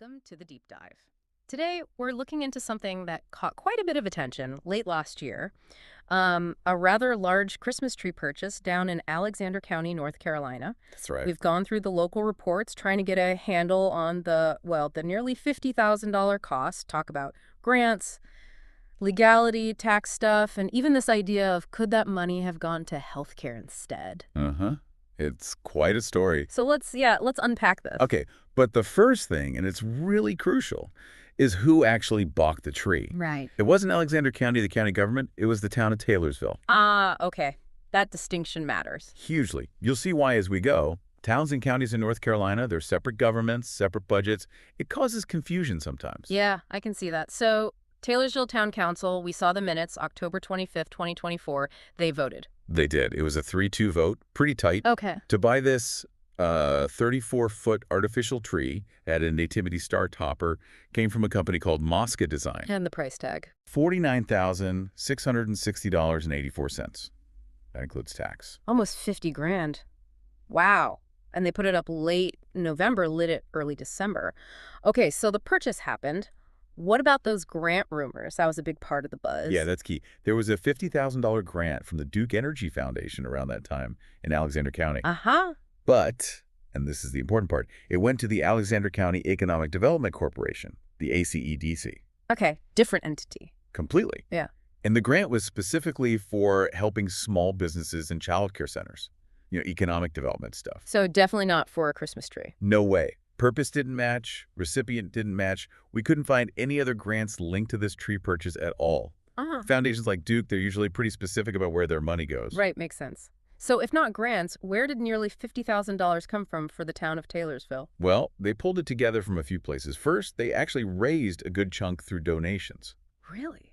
Welcome to the Deep Dive. Today, we're looking into something that caught quite a bit of attention late last year. A rather large Christmas tree purchase down in Alexander County, North Carolina. That's right. We've gone through the local reports trying to get a handle on the nearly $50,000 cost, talk about grants, legality, tax stuff, and even this idea of could that money have gone to healthcare instead? Uh-huh. It's quite a story. So let's unpack this. Okay, but the first thing, and it's really crucial, is who actually bought the tree. Right. It wasn't Alexander County, the county government. It was the town of Taylorsville. Ah, okay. That distinction matters. Hugely. You'll see why as we go. Towns and counties in North Carolina, they're separate governments, separate budgets. It causes confusion sometimes. Yeah, I can see that. So, Taylorsville Town Council, we saw the minutes, October 25th, 2024. They voted. They did. It was a 3-2 vote, pretty tight, Okay. to buy this 34-foot artificial tree at a Nativity Star topper. Came from a company called Mosca Design. And the price tag. $49,660.84. That includes tax. Almost 50 grand. Wow. And they put it up late November, lit it early December. Okay, so the purchase happened. What about those grant rumors? That was a big part of the buzz. Yeah, that's key. There was a $50,000 grant from the Duke Energy Foundation around that time in Alexander County. Uh-huh. But, and this is the important part, it went to the Alexander County Economic Development Corporation, the ACEDC. Okay, different entity. Completely. Yeah. And the grant was specifically for helping small businesses and child care centers, economic development stuff. So definitely not for a Christmas tree. No way. Purpose didn't match, recipient didn't match. We couldn't find any other grants linked to this tree purchase at all. Uh-huh. Foundations like Duke, they're usually pretty specific about where their money goes. Right, makes sense. So if not grants, where did nearly $50,000 come from for the town of Taylorsville? Well, they pulled it together from a few places. First, they actually raised a good chunk through donations. Really?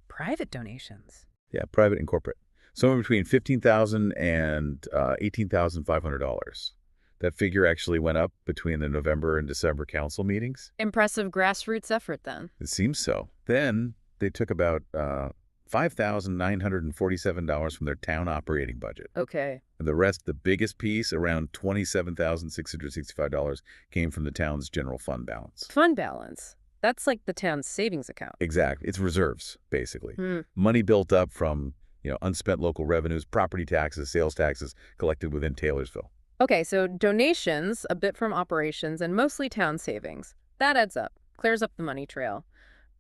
Private donations? Yeah, private and corporate. Somewhere between $15,000 and $18,500. That figure actually went up between the November and December council meetings. Impressive grassroots effort, then. It seems so. Then they took about $5,947 from their town operating budget. Okay. And the rest, the biggest piece, around $27,665, came from the town's general fund balance. Fund balance. That's like the town's savings account. Exactly. It's reserves, basically. Money built up from, unspent local revenues, property taxes, sales taxes collected within Taylorsville. Okay, so donations, a bit from operations, and mostly town savings. That adds up, clears up the money trail.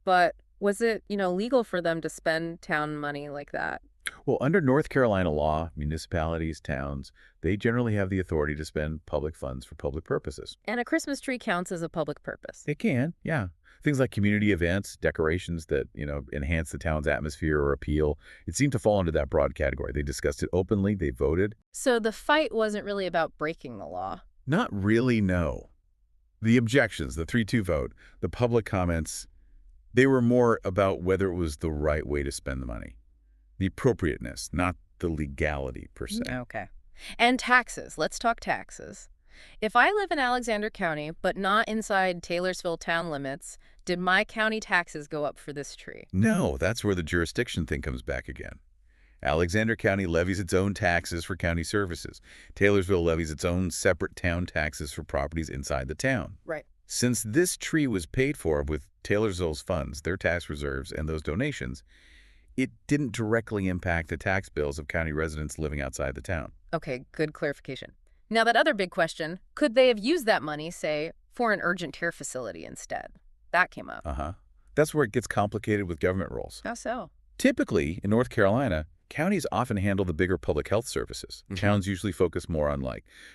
But was it, legal for them to spend town money like that? Well, under North Carolina law, municipalities, towns, they generally have the authority to spend public funds for public purposes. And a Christmas tree counts as a public purpose. They can, yeah. Things like community events, decorations that, enhance the town's atmosphere or appeal. It seemed to fall into that broad category. They discussed it openly. They voted. So the fight wasn't really about breaking the law. Not really, no. The objections, the 3-2 vote, the public comments, they were more about whether it was the right way to spend the money. The appropriateness, not the legality per se. Okay. And taxes. Let's talk taxes. If I live in Alexander County, but not inside Taylorsville town limits, did my county taxes go up for this tree? No, that's where the jurisdiction thing comes back again. Alexander County levies its own taxes for county services. Taylorsville levies its own separate town taxes for properties inside the town. Right. Since this tree was paid for with Taylorsville's funds, their tax reserves, and those donations, it didn't directly impact the tax bills of county residents living outside the town. Okay, good clarification. Now, that other big question, could they have used that money, say, for an urgent care facility instead? That came up. Uh-huh. That's where it gets complicated with government roles. How so? Typically, in North Carolina, counties often handle the bigger public health services. Towns usually focus more on,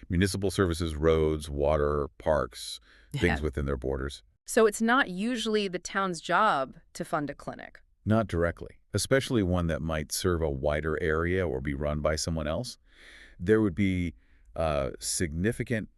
municipal services, roads, water, parks, things within their borders. So it's not usually the town's job to fund a clinic. Not directly, especially one that might serve a wider area or be run by someone else. There would be significant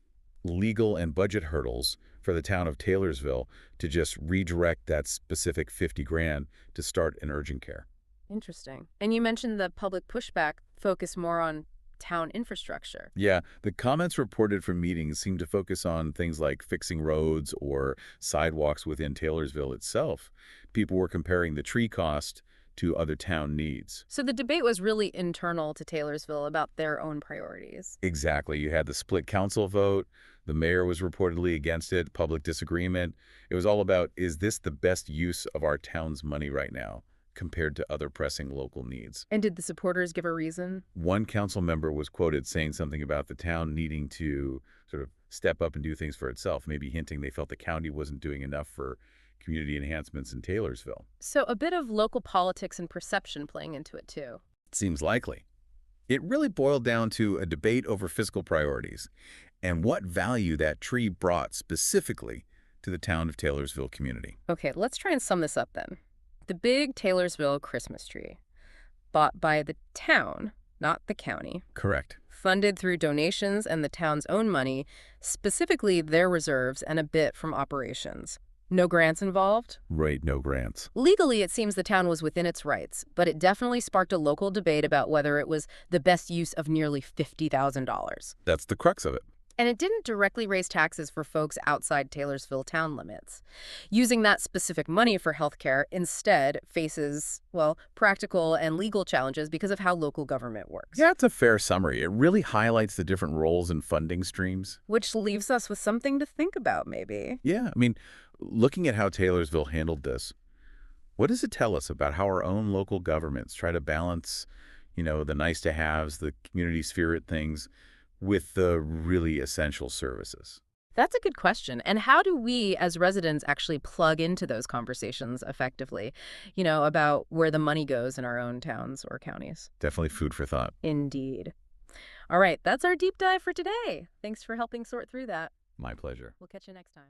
legal and budget hurdles for the town of Taylorsville to just redirect that specific 50 grand to start an urgent care. Interesting. And you mentioned the public pushback focused more on town infrastructure. Yeah, the comments reported from meetings seem to focus on things like fixing roads or sidewalks within Taylorsville itself. People were comparing the tree cost to other town needs. So the debate was really internal to Taylorsville about their own priorities. Exactly. You had the split council vote. The mayor was reportedly against it, public disagreement. It was all about, is this the best use of our town's money right now compared to other pressing local needs? And did the supporters give a reason? One council member was quoted saying something about the town needing to sort of step up and do things for itself, maybe hinting they felt the county wasn't doing enough for community enhancements in Taylorsville. So a bit of local politics and perception playing into it, too. Seems likely. It really boiled down to a debate over fiscal priorities and what value that tree brought specifically to the town of Taylorsville community. Okay, let's try and sum this up then. The big Taylorsville Christmas tree, bought by the town, not the county, Correct. funded through donations and the town's own money, specifically their reserves and a bit from operations. No grants involved? Right, no grants. Legally, it seems the town was within its rights, but it definitely sparked a local debate about whether it was the best use of nearly $50,000. That's the crux of it. And it didn't directly raise taxes for folks outside Taylorsville town limits. Using that specific money for healthcare instead faces, well, practical and legal challenges because of how local government works. Yeah, it's a fair summary. It really highlights the different roles and funding streams. Which leaves us with something to think about, maybe. Yeah, I mean, looking at how Taylorsville handled this, what does it tell us about how our own local governments try to balance, the nice-to-haves, the community spirit things, with the really essential services? That's a good question. And how do we, as residents, actually plug into those conversations effectively, about where the money goes in our own towns or counties? Definitely food for thought. Indeed. All right, that's our deep dive for today. Thanks for helping sort through that. My pleasure. We'll catch you next time.